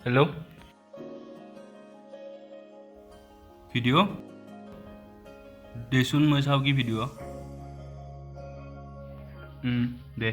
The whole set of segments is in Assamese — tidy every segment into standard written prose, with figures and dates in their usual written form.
हेलो भिडिओ देसुन मैं चाव की भिडिओ दे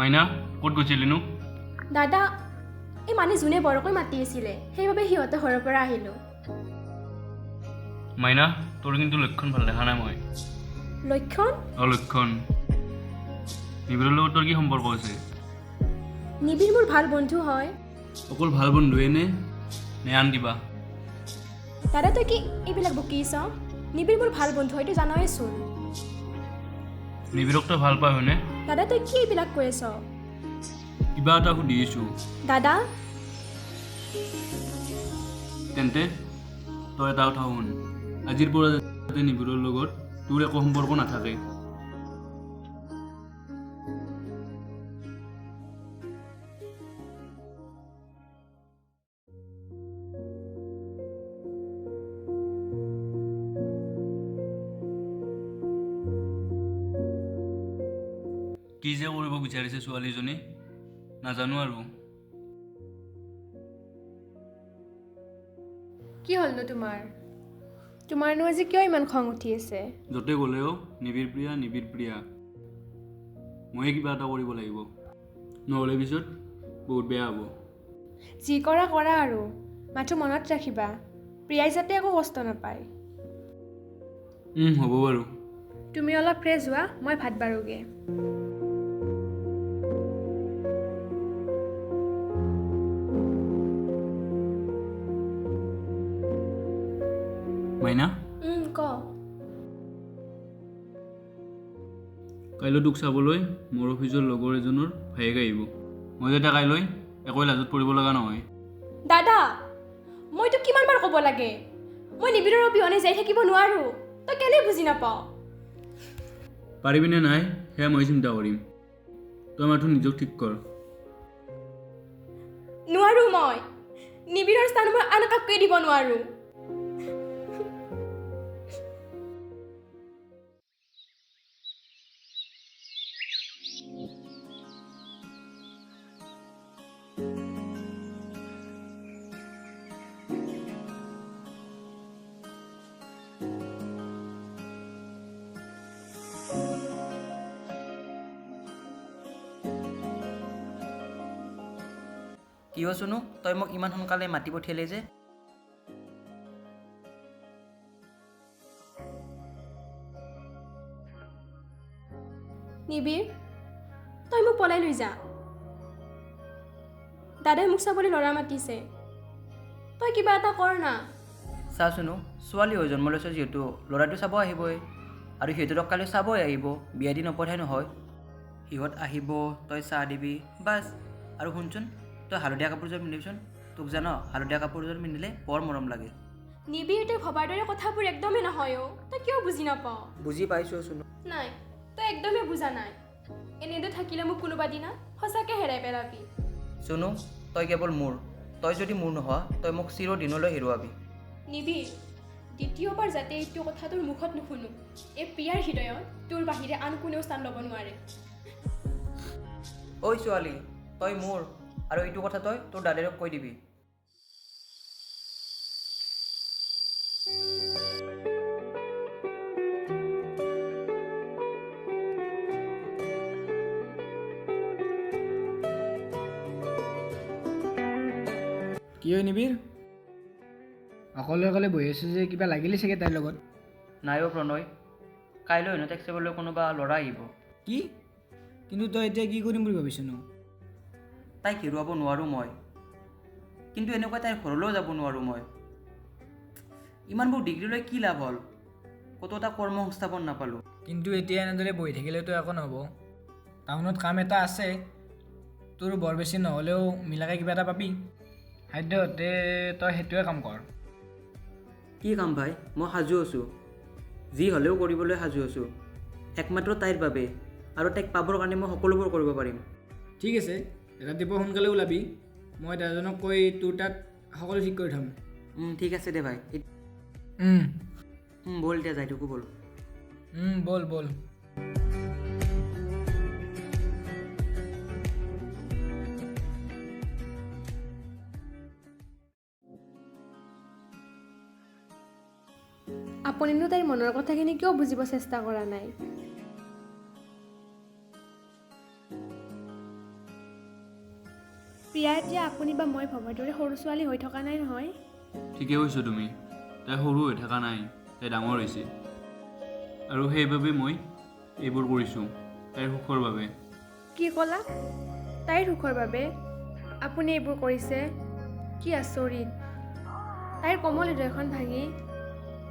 মাইনা ক'ত গৈছিলি নো দাদা এই মানে জুনে বৰকৈ মাতি আছিলে সেইবাবে হিহঁতে ঘৰৰ পৰা আহিলো মাইনা তোৰ কিন্তু লক্ষণ ভাল দেখা নাই মই লক্ষণ লক্ষণ নিবিৰৰ লগত তোৰ কি সম্পৰ্ক আছে নিবিৰ মোৰ ভাল বন্ধু হয় অকল ভাল বন্ধুৱে নে আন কিবা দাদা তই কি এইবিলাক বকিছ নিবিৰ মোৰ ভাল বন্ধু হয়তো জানয়েচোন নিবিৰক তই ভাল পাই হয়নে দাদা তই কি এইবিলাক কৈ আছ কিবা এটা সুধিছোঁ দাদা তেন্তে তই এটা কথা শুন আজিৰ পৰা যাতে নিবিৰৰ লগত তোৰ একো সম্পৰ্ক নাথাকে কি যে কৰিব বিচাৰিছে ছোৱালীজনী নাজানো আৰু কি হ'লনো তোমাৰনো আজি কিয় ইমান খং উঠি আছে য'তে গ'লেও নিবিৰ প্ৰিয়া ময়ে কিবা এটা কৰিব লাগিব নহ'লে পিছত বহুত বেয়া হ'ব যি কৰা আৰু মাথো মনত ৰাখিবা প্ৰিয়াই যাতে একো কষ্ট নাপায় হ'ব বাৰু তুমি অলপ ফ্ৰেছ হোৱা মই ভাত বাঢ়োগে মাইনা ক কাইলৈ তোক চাবলৈ মোৰ অফিচৰ লগৰ এজনৰ ভায়েক আহিব মই যাতে কাইলৈ একো লাজত পৰিব লগা নহয় দাদা মইতো কিমানবাৰ ক'ব লাগে মই নিবিৰৰ অবিহনে যাই থাকিব নোৱাৰো তই কেনে বুজি নাপাৱ পাৰিবিনে নাই সেয়া মই চিন্তা কৰিম তই মাথো নিজক ঠিক কৰ নোৱাৰো মই নিবিৰৰ স্থান মই আন কাকোৱে দিব নোৱাৰো কি হৈছনো তই মোক ইমান সোনকালে মাতি পঠিয়ালি যে নিবিৰ তই মোক পলাই লৈ যা দাদাই মোক চাবলৈ ল'ৰা মাতিছে তই কিবা এটা কৰ না চাচোনো ছোৱালী হৈ জন্ম লৈছ যিহেতু ল'ৰাটো চাব আহিবই আৰু সিহঁতক কালি চাবই আহিব বিয়া দি নপঠাই নহয় সিহঁত আহিব তই চাহ দিবি বাছ আৰু শুনচোন তই হালধীয়া কাপোৰযোৰ পিন্ধিবিচোন তোক জান হালধীয়া কাপোৰযোৰ পিন্ধিলে বৰ মৰম লাগে নিবিৰ তই ভবাৰ দৰে কথাবোৰ একদমেই নহয় তই কিয় বুজি নাপাৱ বুজি পাইছোঁ চোনো নাই তই একদমেই বুজা নাই এনেদৰে থাকিলে মোক কোনোবা দিনা সঁচাকৈ হেৰাই পেলাবি চোনো তই কেৱল মোৰ তই যদি মোৰ নোহোৱা তই মোক চিৰদিনলৈ হেৰুৱাবি নিবিৰ দ্বিতীয়বাৰ যাতে এইটো কথা তোৰ মুখত নুশুনো এই প্ৰিয়াৰ হৃদয়ত তোৰ বাহিৰে আন কোনেও স্থান ল'ব নোৱাৰে ঐ ছোৱালী তই মোৰ আৰু এইটো কথা তই তোৰ দাদাক কৈ দিবি কি হয় নিবিৰ অকলে বহি আছো যে কিবা লাগিলে চাগে তাইৰ লগত নাই প্ৰণয় কাইলৈ হেনো তাইক চাবলৈ কোনোবা ল'ৰা আহিব কি কিন্তু তই এতিয়া কি কৰিম বুলি ভাবিছনো তাইক হেৰুৱাব নোৱাৰোঁ মই কিন্তু এনেকুৱা তাইৰ ঘৰলৈও যাব নোৱাৰোঁ মই ইমানবোৰ ডিগ্ৰী লৈ কি লাভ হ'ল ক'তো এটা কৰ্ম সংস্থাপন নাপালোঁ কিন্তু এতিয়া এনেদৰে বহি থাকিলেতো একো নহ'ব টাউনত কাম এটা আছে তোৰ বৰ বেছি নহ'লেও মিলাকে কিবা এটা পাবি সাধ্যতে তই সেইটোৱে কাম কৰ কি কাম ভাই মই সাজু আছোঁ যি হ'লেও কৰিবলৈ সাজু আছোঁ একমাত্ৰ তাইৰ বাবে আৰু তাইক পাবৰ কাৰণে মই সকলোবোৰ কৰিব পাৰিম ঠিক আছে ৰাতিপুৱা সোনকালে ওলাবি মই দাদাজনক কৈ তোৰ তাত সকলো ঠিক কৰি থ'ম ঠিক আছে দে ভাই ব'ল এতিয়া যাই থাকোঁ ব'ল ব'ল ব'ল আপুনিনো তাইৰ মনৰ কথাখিনি কিয় বুজিব চেষ্টা কৰা নাই প্ৰিয়া এতিয়া আপুনি বা মই ভবাৰ দৰে সৰু ছোৱালী হৈ থকা নাই নহয় ঠিকে কৈছোঁ তুমি তাই সৰু হৈ থকা নাই তাই ডাঙৰ হৈছে আৰু সেইবাবে মই এইবোৰ কৰিছোঁ তাইৰ সুখৰ বাবে কি ক'লা তাইৰ সুখৰ বাবে আপুনি এইবোৰ কৰিছে কি আচৰিত তাইৰ কোমল হৃদয়খন ভাঙি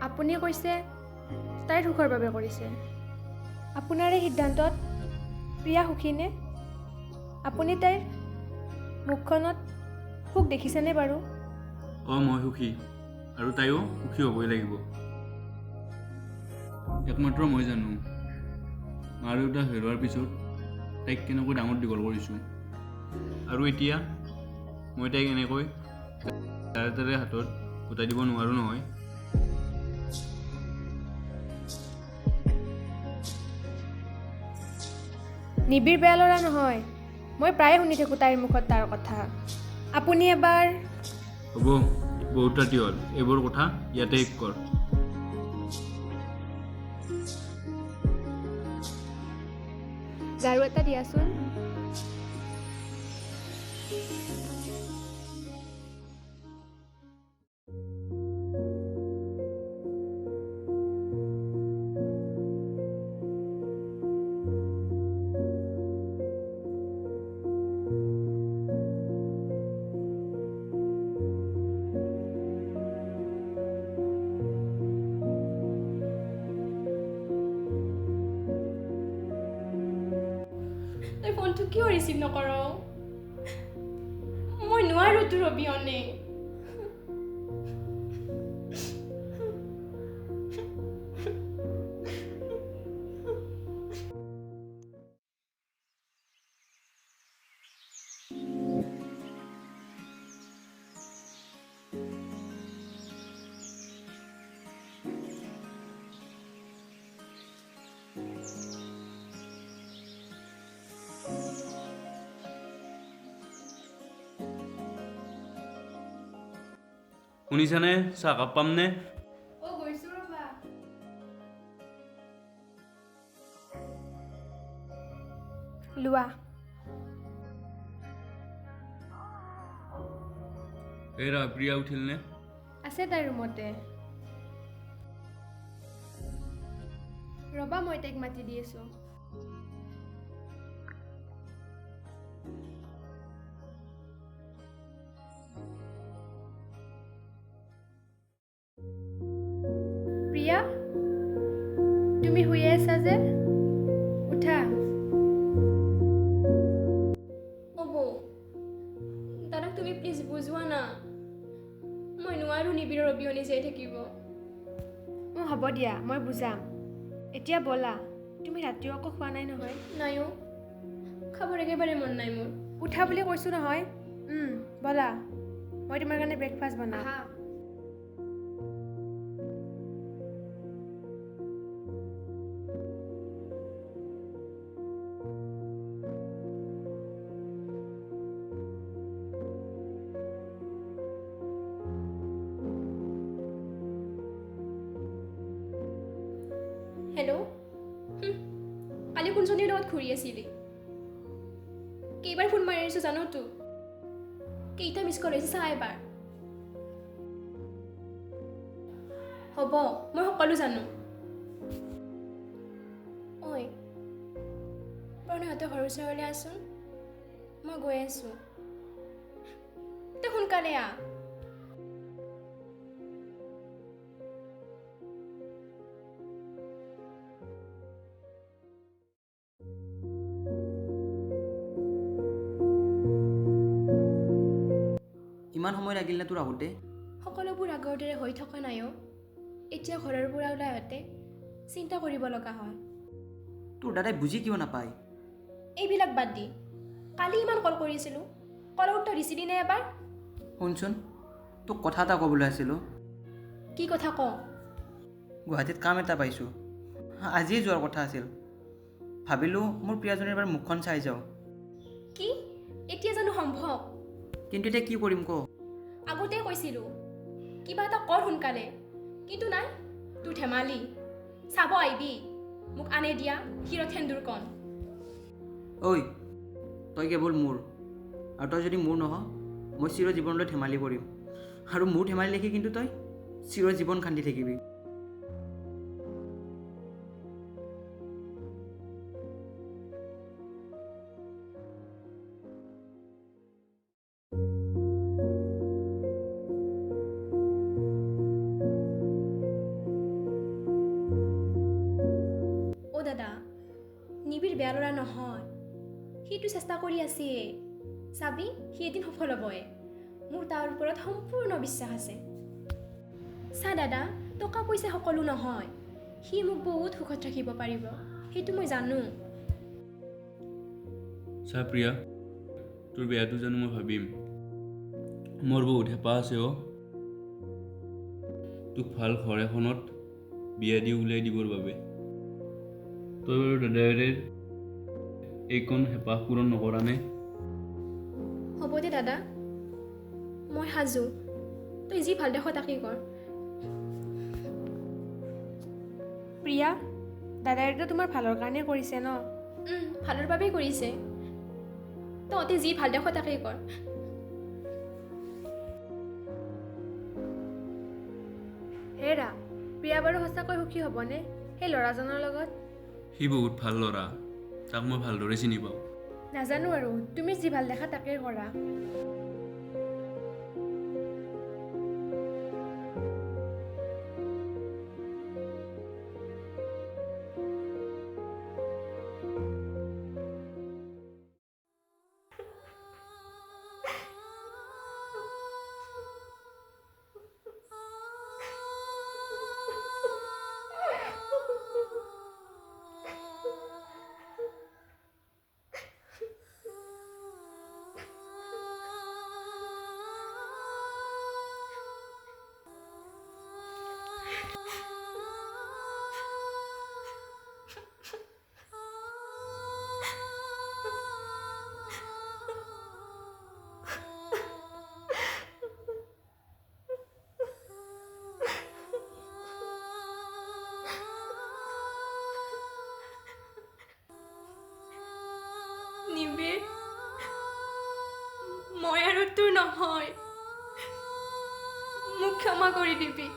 আপুনি কৈছে তাইৰ সুখৰ বাবে কৰিছে আপোনাৰ এই সিদ্ধান্তত প্ৰিয়া সুখীনে আপুনি তাইৰ মুখখনত সুখ দেখিছেনে বাৰু মই সুখী আৰু তাইও সুখী হ'বই লাগিব একমাত্ৰ মই জানো মা দেউতা হেৰুৱাৰ পিছত তাইক কেনেকৈ ডাঙৰ দীঘল কৰিছোঁ আৰু এতিয়া মই তাইক এনেকৈ তাৰে তাৰে হাতত গোটাই দিব নোৱাৰোঁ নহয় নিবিড় বেয়া ল'ৰা নহয় মই প্ৰায়ে শুনি থাকোঁ তাইৰ মুখত তাৰ কথা আপুনি এবাৰ হ'ব বহুত ৰাতি হ'ল এইবোৰ কথা ইয়াতে শেষ কৰ ঝাৰু এটা দিয়াচোন তই ফোনটো কিয় ৰিচিভ নকৰ মই নোৱাৰোঁ তোৰ অবিহনে শুনিছানে চাহকাপ পামনে গৈছোঁ ৰ'বা লোৱা এৰা প্ৰিয়া উঠিলনে আছে তাইৰ ৰুমতে ৰ'বা মই তাইক মাতি দি আছোঁ প্ৰিয়া তুমি শুই আছা যে উঠা দাদাক তুমি প্লিজ বুজোৱা না মই নোৱাৰোঁ নিবিড়ৰ অবিহনে জীয়াই থাকিব হ'ব দিয়া মই বুজাম এতিয়া ব'লা তুমি ৰাতিও আকৌ খোৱা নাই নহয় নাইও খাবৰ একেবাৰে মন নাই মোৰ উঠা বুলি কৈছোঁ নহয় ব'লা মই তোমাৰ কাৰণে ব্ৰেকফাষ্ট বনাম হেল্ল' কালি কোনজনীৰ লগত ঘূৰি আছিলি কেইবাৰ ফোন মাৰি আছোঁ জানো তো কেইটা মিছ কল হৈছে চা এবাৰ হ'ব মই সকলো জানো ঐ প্ৰণয়হঁতে সৰু ওচৰলৈ আছোন মই গৈ আছোঁ তই সোনকালে আহ ইমান সময় লাগিল নে তোৰ আহোঁতে? সকলোবোৰ আগৰ দৰে হৈ থকা নাইও। এতিয়া ঘৰৰ পৰা ওলাই আহোঁতে চিন্তা কৰিব লগা হয়। তোৰ দাদাই বুজি কিয় নাপায়? এইবিলাক বাদ দি কালি ইমান কল কৰিছিলোঁ, কলৰ উত্তৰ দিছিলি নে এবাৰ? শুনচোন, তোক কথা এটা ক'বলৈ আছিলোঁ। কি কথা কওঁ? গুৱাহাটীত কাম এটা পাইছোঁ, আজিয়ে যোৱাৰ কথা আছিল। ভাবিলোঁ মোৰ প্ৰিয়াজনীৰ এবাৰ মুখখন চাই যাওঁ। কি এতিয়া জানো সম্ভৱ? কিন্তু এতিয়া কি কৰিম ক? আগতে কৈছিলোঁ কিবা এটা কৰ সোনকালে, কিন্তু নাই, তোৰ ধেমালি। চাব আহিবি, মোক আনে দিয়া শিৰত সেন্দুৰ কণ। ঐ, তই কেৱল মোৰ, আৰু তই যদি মোৰ নহ, মই চিৰ জীৱনলৈ ধেমালি কৰিম। আৰু মোৰ ধেমালি দেখি কিন্তু তই চিৰ জীৱন কান্দি থাকিবি। অ' দাদা, নিবিৰ বেয়া ল'ৰা নহয়, সিটো চেষ্টা কৰি আছে। চাবি সি এদিন সফল হ'বই। মোৰ তাৰ ওপৰত সম্পূৰ্ণ বিশ্বাস আছে। চা দাদা, টকা পইচা সকলো নহয়, সি মোক বহুত সুখত ৰাখিব পাৰিব, সেইটো মই জানো। চা প্ৰিয়া, তোৰ বেয়াটো জানো মই ভাবিম। মোৰ বহুত হেঁপাহ আছে অ', তোক ভাল ঘৰ এখনত বিয়া দি উলিয়াই দিবৰ বাবে। তই বাৰু দাদাইৰে এইকণ হেঁপাহ পূৰণ নকৰা নে? হ'ব দে দাদা, মই সাজু, তই যি ভাল দেখ তাকেই কৰ। প্ৰিয়া, দাদাইতো তোমাৰ ভালৰ কাৰণে কৰিছে ন? ভালৰ বাবেই কৰিছে। তহঁতে যি ভাল দেখ তাকেই কৰ। হেৰা, প্ৰিয়া বাৰু সঁচাকৈ সুখী হ'বনে সেই ল'ৰাজনৰ লগত? সি বহুত ভাল ল'ৰা, তাক মই ভালদৰে চিনি পাওঁ। নাজানো আৰু, তুমি যি ভাল দেখা তাকেই কৰা। নিবিৰ, মই আৰু তোৰ নহয়, মোক ক্ষমা কৰি দিবি।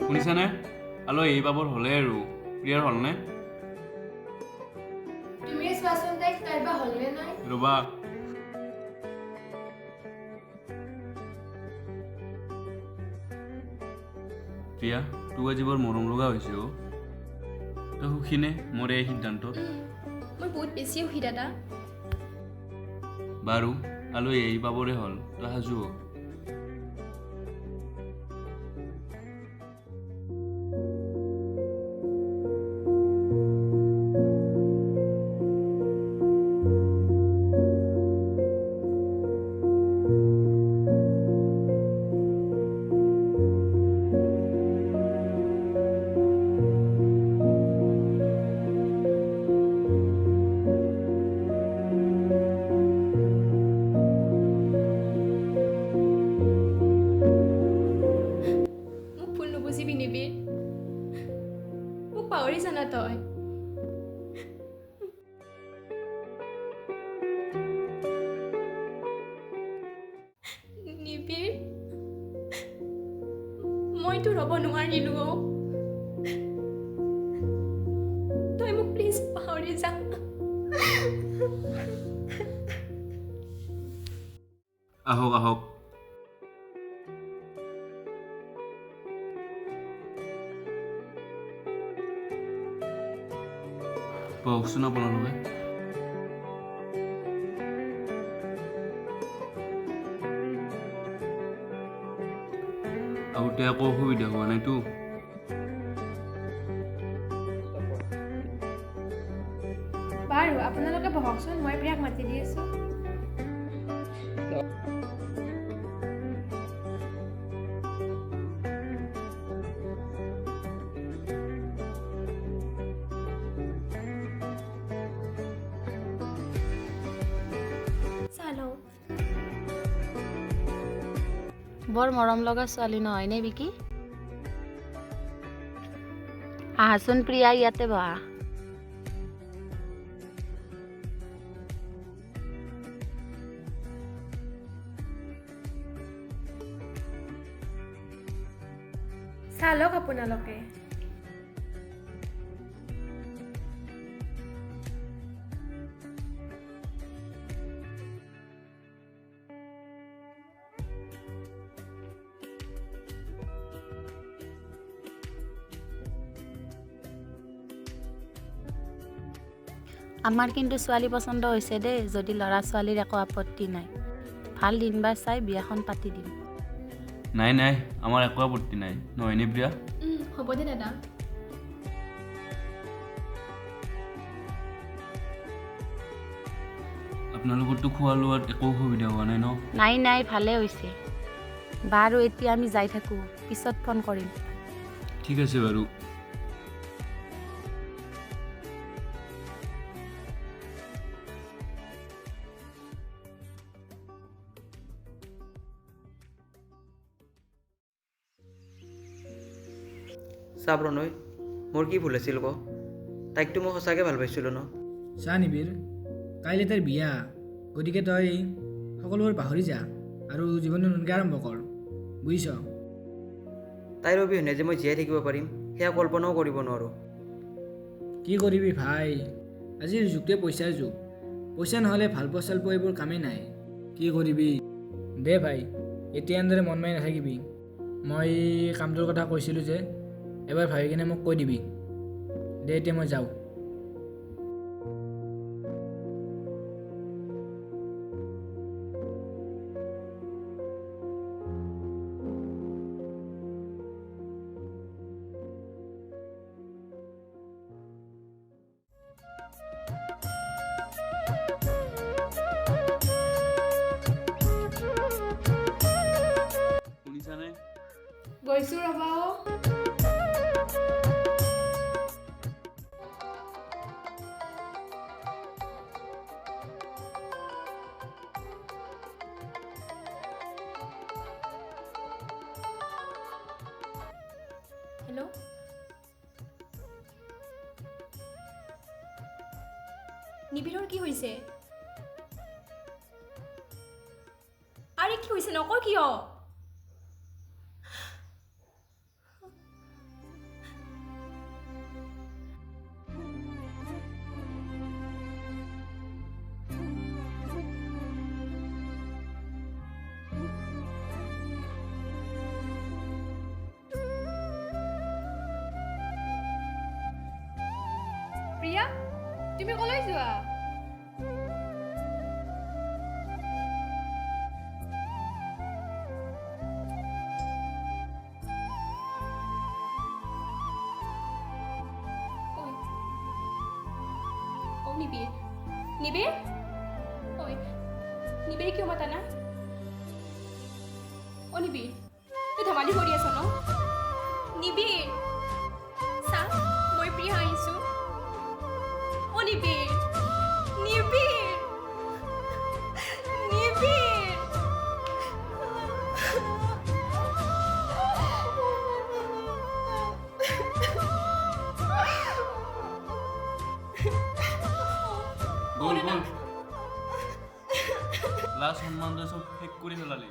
শুনিছানে? আলহী পাবৰ হ'লে আৰু প্ৰিয়াৰ হ'লনে? তুমি চোৱাচোন তাইক, তাইৰ বা হ'লনে নাই? ৰ'বা, প্ৰিয়া, তোক আজি বৰ মৰম লগা হৈছে অ'। তই সুখীনে মোৰ এই সিদ্ধান্তত? মই বহুত বেছি সুখী দাদা। বাৰু, আলহী আহি পাবৰে হ'ল, তই সাজু হ। মোক পাহৰি জানা তই? নিবিৰ, মইতো ৰ'ব নোৱাৰিলো। আহক আহক বহকচোন আপোনালোকে আগতে একো অসুবিধা হোৱা নাইতো বাৰু আপোনালোকে বহকচোন মই প্ৰিয়াক মাতি দি আছোঁ চালো বৰ মৰম লগা ছোৱালী নহয়নে বিকি আহাচোন প্ৰিয়া ইয়াতে বহা চালক আপোনালোকে আমাৰ কিন্তু ছোৱালী পচন্দ হৈছে দেই যদি ল'ৰা ছোৱালীৰ একো আপত্তি নাই ভাল দিন বাৰ চাই বিয়াখন পাতি দিম নাই নাই আমাৰ একো আপত্তি নাই নহয়নে প্ৰিয়া হ'ব দে দাদা আপোনালোকৰতো খোৱা লোৱাত একো অসুবিধা হোৱা নাই ন নাই নাই ভালে হৈছে বাৰু এতিয়া আমি যাই থাকোঁ পিছত ফোন কৰিম ঠিক আছে বাৰু চাহ প্ৰণয় মোৰ কি ভুল আছিল ক তাইকতো মই সঁচাকৈ ভাল পাইছিলোঁ ন চা নিবিৰ কাইলৈ তাইৰ বিয়া গতিকে তই সকলোবোৰ পাহৰি যা আৰু জীৱনটো নতুনকৈ আৰম্ভ কৰ বুজিছ তাইৰ অবিহনে যে মই জীয়াই থাকিব পাৰিম সেয়া কল্পনাও কৰিব নোৱাৰোঁ কি কৰিবি ভাই আজিৰ যুগটোৱে পইচাৰ যুগ পইচা নহ'লে ভাল পোৱা চাল পোৱা এইবোৰ কামেই নাই কি কৰিবি দে ভাই এতিয়া এনেদৰে মন মাৰি নাথাকিবি মই কামটোৰ কথা কৈছিলোঁ যে এবাৰ ভাবি কিনে মোক কৈ দিবি দে এতিয়া মই যাওঁ শুনিছানে গৈছোঁ ৰ'বা হেল্ল' নিবিৰৰ কি হৈছে আৰে কি হৈছে নকৰ কিয় প্ৰিয়া তুমি কলৈ যোৱা নিবিৰ নিবিৰ ঐ নিবিৰ কিয় মাতা না নিবিৰ তই ধেমালি কৰি আছ ন নিবিৰ চা মই প্ৰিয়া আহিছোঁ নিবিৰ নিবিৰ নিবিৰ গ'ল গ'ল লাষ্ট সন্মানটো চব শেষ কৰি পেলালি